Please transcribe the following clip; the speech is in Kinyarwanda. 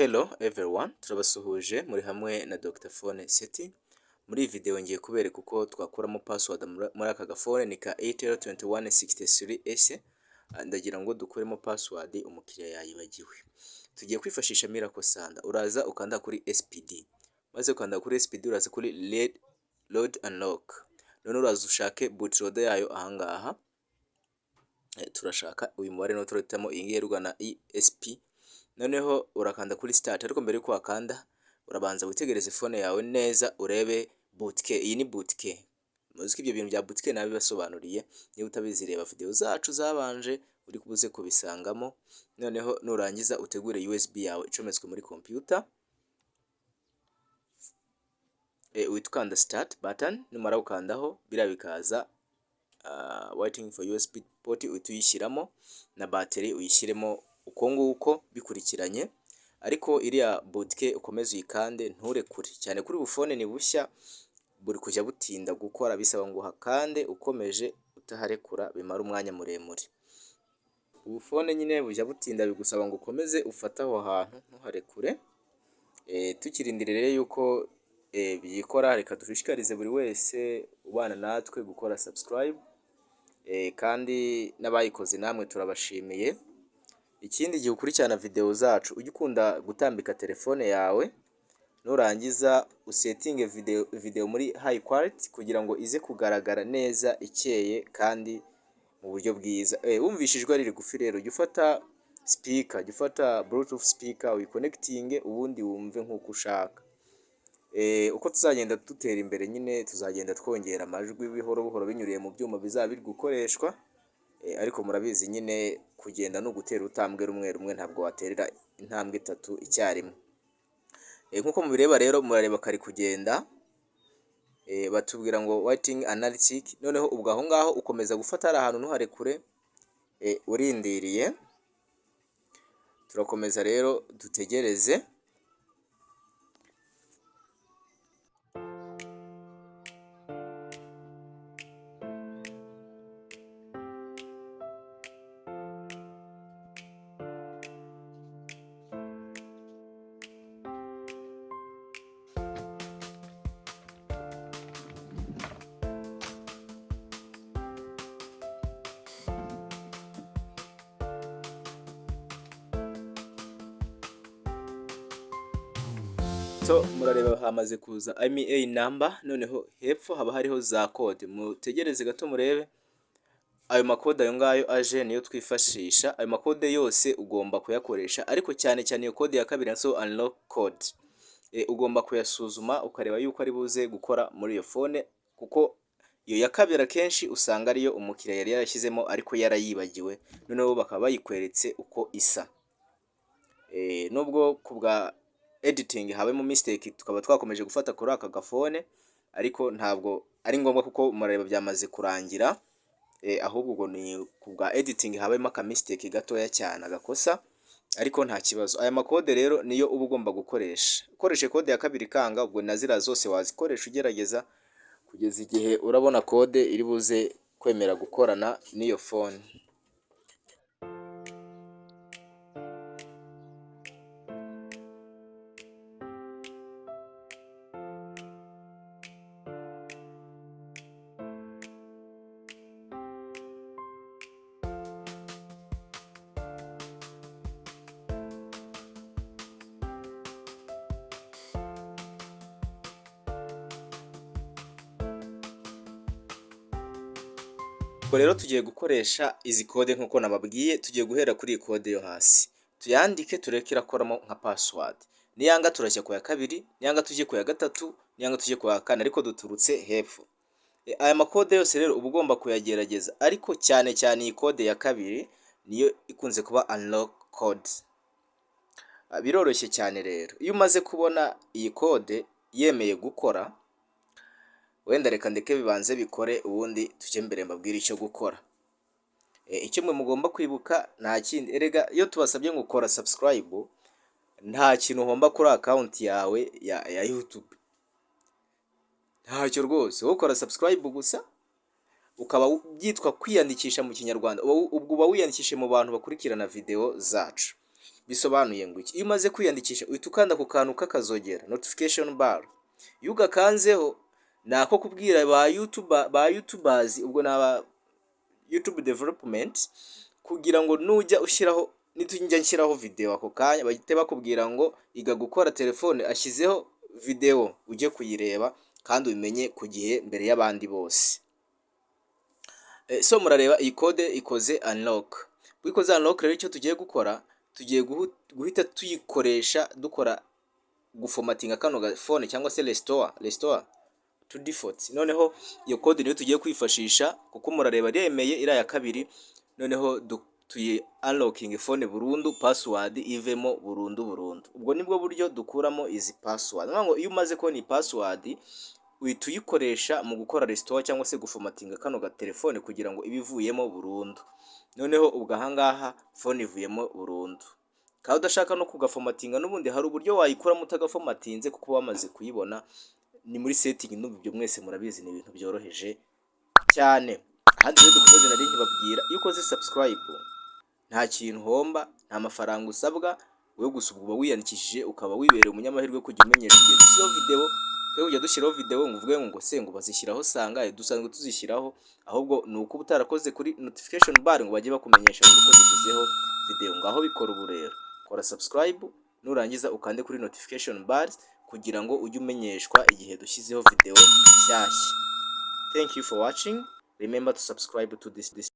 Hello everyone, turabasuhuje muri hamwe na Dr. Phone Setting. Muri iyi video ngiye kubereka uko twakuramo password muri aka gafone ni ka itel 2163S. Ndagira ngo dukuremo password umukiriya yayibagiwe. Tugiye kwifashisha miracle sanda. Uraza ukanda kuri SPD. Maze ukanda kuri SPD uraza kuri load and lock. None uraza ushake bootloader yayo ahangaha. Turashaka uyu mubare no turahitamo iyi ngiyi rwa na ESP. Noneho urakanda kuri start, ariko mbere yuko wakanda urabanza witegereze phone yawe neza urebe bootkey. Iyi ni bootkey. Muzi ko ibyo bintu bya bootkey nabibasobanuriye, niba utabizi reba video zacu zabanje uri kubuze kubisangamo. Noneho nurangiza utegure USB yawe icometswe muri computer. Witukanda start button, numara ukandaho bira bikaza waiting for USB port utuyishyiramo na battery uyishyiremo uko nguko bikurikiranye. Ariko iriya bootkey ukomeze uyikande nturekure cyane, kuri bufone ni bushya buri kujya butinda gukora, bisaba ngo hakande ukomeje utaharekura bimara umwanya muremure. Ubufone nyine bujya butinda bigusaba ngo ukomeze ufate aho hantu ntuharekure. Tukirindire rero yuko byikora, reka dushishikarize buri wese ubana natwe gukora subscribe, kandi n'abayikoze namwe turabashimiye. Ikindi gihe ukurikirana video zacu ujye ukunda gutambika telefone yawe, nurangiza usettinge video muri high quality kugira ngo ize kugaragara neza ikeye kandi mu buryo bwiza. Wumvishijwe ari rigufi rero jya ufata speaker, jya ufata bluetooth speaker uyiconnectinge ubundi wumve nk'uko ushaka. Uko tuzagenda dutera imbere nyine tuzagenda twongera amajwi bihoro buhoro binyuriye mu byuma bizaba biri gukoreshwa. Ariko murabizi nyine kugenda no gutera utambwe rumwe rumwe, ntabwo waterera intambwe 3 icyarimwe. Nkuko mubireba rero murareba kari kugenda. Batubwira ngo waiting analytic. Noneho ubwo aho ngaho ukomeza gufata ari ahantu ntuharekure, urindiriye. Turakomeza rero dutegereze. So murareba hamaze kuza IMEI number, noneho hepfo haba hariho za code. Mutegereze gato murebe ayo makode ayo ngayo aje niyo twifashisha. Ayo makode yose ugomba kuyakoresha, ariko cyane cyane iyo code ya kabiri so unlock code ugomba kuyasuzuma ukareba yuko ari buze gukora muri iyo phone, kuko iyo ya kabiri akenshi usanga ariyo umukiriya yari yarashyizemo ariko yarayibagiwe, noneho bakaba bayikweretse uko isa. Nubwo kubwa editing habemo mistake tukaba twakomeje gufata kuri aka gafone, ariko ntabwo ari ngombwa kuko murareba byamaze kurangira. Ahubwo ubwo ni kubwa editing habemo aka mistake gatoya cyane agakosa, ariko nta kibazo. Aya makode rero niyo uba ugomba gukoresha. Ukoreshe kode ya kabiri kanga, ubwo nazira zose wazikoresha ugerageza kugeza igihe urabona kode iri buze kwemera gukorana n'iyo phone. Rero tugiye gukoresha izi code nkuko nababwiye. Tugiye guhera kuri code yo hasi tuyandike tureke irakoramo nka password. Niyanga turashya ku ya kabiri, niyanga tujye ku ya gatatu, niyanga tujye ku ya kane, ariko duturutse hepfo. Aya makode yose rero uba ugomba kuyagerageza, ariko cyane cyane iyi code ya kabiri niyo ikunze kuba unlock code. Biroroshye cyane rero. Iyo umaze kubona iyi code yemeye gukora, wenda reka ndeke bibanze bikore ubundi tujye mbere mbabwira icyo gukora. Icyo mwe mugomba kwibuka nta kindi, erega iyo tubasabye ngo ukora subscribe nta kintu uhomba kuri account yawe ya YouTube, ntacyo rwose. Wowe ukora subscribe gusa ukaba byitwa kwiyandikisha mu Kinyarwanda, ubwo uba wiyandikishe mu bantu bakurikirana video zacu. bisobanuye ngo iki? Iyo umaze kwiyandikisha uhita ukanda ku kantu k'akazogera notification bar, iyo ugakanzeho nako kubwira ba YouTubers, ubwo naba YouTube development, kugira ngo nujya ushyiraho nitujya nshyiraho video ako kanya bahite bakubwira ngo iga gukora telefone ashyizeho video ujye kuyireba kandi ubimenye ku gihe mbere y'abandi bose. So murareba iyi code ikoze unlock. Bwikoze unlock rero icyo tugiye gukora, tugiye guhita tuyikoresha dukora guformatinga kano gafone cyangwa se restore to default. Noneho iyo code niyo tugiye kwifashisha kuko murareba remeye iriya ya kabiri, noneho tuyi unlocking phone burundu, password ivemo burundu. Ubwo nibwo buryo dukuramo izi password. Ngo iyo umaze kubona iyi password uhita uyikoresha mu gukora restore cyangwa se guformatinga kano ga telefone kugira ngo ibivuyemo burundu. Noneho ubwo ahangaha phone ivuyemo burundu. Kandi udashaka no kugaformatinga n'ubundi hari uburyo wayikuramo utagaformatinze kuko wamaze kuyibona, ni muri setting. N'ubu ibyo mwese murabizi, ni ibintu byoroheje cyane. Ahandi rero dukomeze nari nkibabwira, iyo ukoze subscribe nta kintu homba, nta mafaranga usabwa, wowe gusa uba wiyandikishije ukaba wibereye umunyamahirwe kujya umenyesha igihe dushyizeho video. Twe kujya dushyiraho video ngo uvuge ngo se ngo bazishyiraho sangahe, dusanzwe tuzishyiraho, ahubwo ni uko utarakoze kuri notification bar ngo bajye bakumenyesha uko dushyizeho video. Ngaho bikora ubu rero, kora subscribe nurangiza ukande kuri notification bar kugira ngo ujye umenyeshwa igihe dushyizeho video nshyashya. Thank you for watching. Remember to subscribe to this